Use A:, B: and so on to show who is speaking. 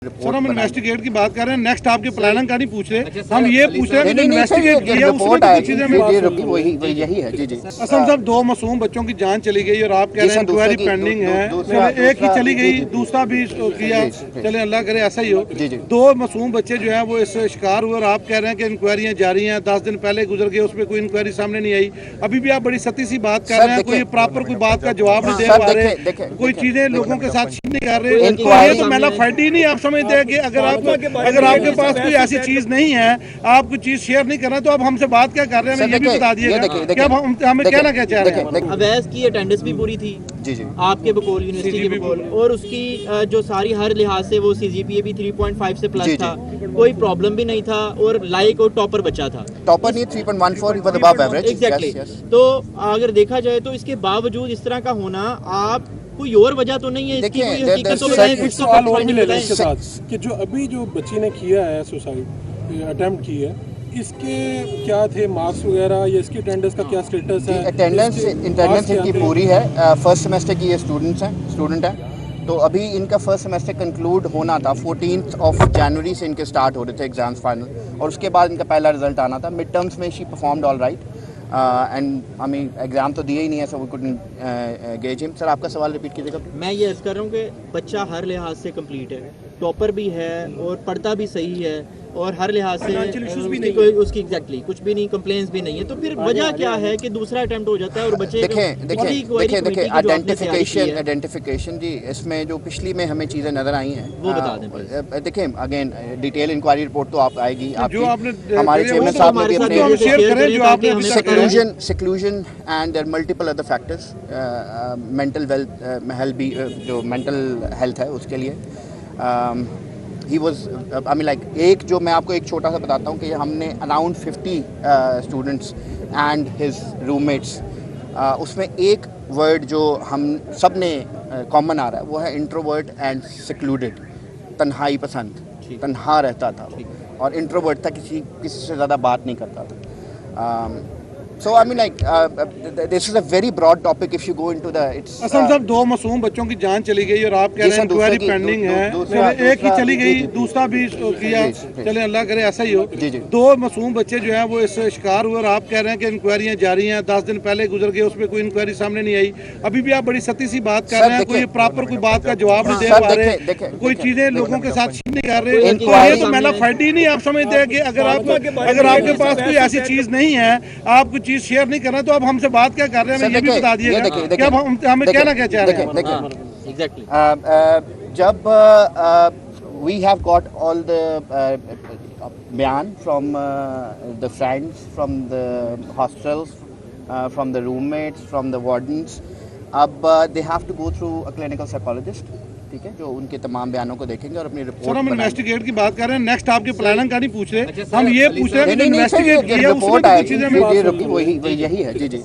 A: Sir हम investigate की बात कर रहे हैं, नेक्स्ट आपके प्लानिंग का नहीं पूछ रहे, हम ये पूछ रहे हैं कि इन्वेस्टिगेट किया उसमें कुछ चीजें
B: वही यही है। जी जी
A: असम साहब, दो मासूम बच्चों की जान चली गई और आप कह रहे हैं इंक्वायरी पेंडिंग है। चले एक ही चली गई, दूसरा भी किया, चले अल्लाह करे ऐसा ही हो। दो मासूम बच्चे जो है वो इससे शिकार हुए और आप कह रहे हैं कि इंक्वायरियां जारी हैं। 10 दिन पहले गुजर गए, उसमें कोई इंक्वायरी सामने नहीं आई। अभी भी आप बड़ी सती सी बात कर रहे हैं, कोई प्रॉपर कोई बात का जवाब नहीं दे पा रहे, कोई चीजें लोगों के साथ शेयर नहीं कर रहे। तो ये तो मेला फाइट ही नहीं। आप समझते हैं कि अगर आपके पास कोई ऐसी चीज नहीं है, आप कोई चीज शेयर नहीं कर रहे, तो आप हमसे बात क्या कर रहे हैं, हमें ये भी बता दिएगा कि अब हमें कहना क्या चाह रहे हैं।
C: अवैस की अटेंडेंस भी पूरी थी
B: जी जी
C: आपके बकौल यूनिवर्सिटी के बकौल, और उसकी जो सारी हर लिहाज से वो सीजीपीए भी 3.5 से प्लस था, कोई प्रॉब्लम भी नहीं था और लाइक और टॉपर बच्चा था।
B: टॉपर नहीं, 3.14 he was above average.
C: Exactly. तो अगर देखा जाए तो इसके बावजूद इस तरह का होना, आप कोई और वजह तो नहीं है इसकी? कोई हकीकत तो बताएं, कुछ तो
D: सवाल और भी ले लें इसके साथ कि जो अभी जो बच्ची ने किया है सुसाइड अटेम्प्ट की है, इसके क्या थे मार्क्स वगैरह या इसकी अटेंडेंस का क्या स्टेटस है?
B: अटेंडेंस इनकी पूरी है। फर्स्ट सेमेस्टर की ये स्टूडेंट है। तो अभी इनका फर्स्ट सेमेस्टर कंक्लूड होना था, 14 जनवरी से इनके स्टार्ट हो रहे थे एग्जाम्स फाइनल, और उसके बाद इनका पहला रिजल्ट आना था। मिड टर्म्स में she performed all right and हमें एग्जाम तो दिए ही नहीं है, so we couldn't gauge him. Sir आपका सवाल रिपीट कीजिएगा।
C: मैं ये अर्ज कर रहा हूँ कि बच्चा हर लिहाज से कंप्लीट है, टॉपर भी है और पढ़ता भी सही है और हर लिहाज से उसकी एग्जैक्टली कुछ भी नहीं, कंप्लेंट्स भी नहीं है, तो फिर वजह क्या है कि दूसरा अटेम्प्ट हो जाता है और बच्चे
B: देखिए आइडेंटिफिकेशन जी, इसमें जो पिछली में हमें चीज़ें नजर आई हैं
C: वो बता दें।
B: देखिए अगेन डिटेल इंक्वायरी रिपोर्ट तो आप आएगी,
A: जो आपने
B: हमारे चेयरमैन साहब ने भी
A: अपने
B: seclusion and there are multiple other factors, mental health भी, जो mental health है उसके लिए he was I mean like एक जो मैं आपको एक छोटा सा बताता हूँ कि हमने around 50 students and his roommates, उसमें एक वर्ड जो हम सब ने कॉमन आ रहा है वो है इंट्रोवर्ट एंड secluded, तन्हाई पसंद, तन्हा रहता था और इंट्रोवर्ट था, किसी से ज़्यादा बात नहीं करता था। So I mean like this is a very broad topic if you go into the
A: Assam साहब, दो मासूम बच्चों की जान चली गई और आप कह रहे हैं इंक्वायरी पेंडिंग है। एक ही चली गई, दूसरा भी किया, चले अल्लाह करे ऐसा ही हो। दो मासूम बच्चे जो हैं वो इससे शिकार हुए और आप कह रहे हैं कि इंक्वायरियां जारी हैं। 10 दिन पहले गुजर गए, उसमें कोई इंक्वायरी सामने नहीं आई। अभी भी आप बड़ी सती सी बात कर रहे हैं, कोई प्रॉपर कोई बात का जवाब नहीं दे पा रहे, कोई चीजें लोगों के साथ शेयर नहीं कर रहे। तो ये तो मेला फाइट ही नहीं। आप समझते हैं कि अगर आपके पास कोई ऐसी चीज नहीं है, आप कुछ चीज शेयर नहीं कर रहे, तो आप हमसे बात क्या कर रहे हैं, हमें ये भी बता दिएगा कि अब हमें कहना क्या चाह रहे हैं।
C: एग्जैक्टली।
B: जब we have got all the बयान from the friends, from the hostels, from the roommates, from the wardens, अब they have to go through a clinical psychologist, ठीक है, जो उनके तमाम बयानों को देखेंगे और अपनी रिपोर्ट।
A: सर हम इन्वेस्टिगेट की बात कर रहे हैं, नेक्स्ट आपके प्लानिंग का नहीं पूछ रहे, हम ये पूछ रहे हैं कि इन्वेस्टिगेट किया उसमें कुछ चीजें
B: वही यही है। जी जी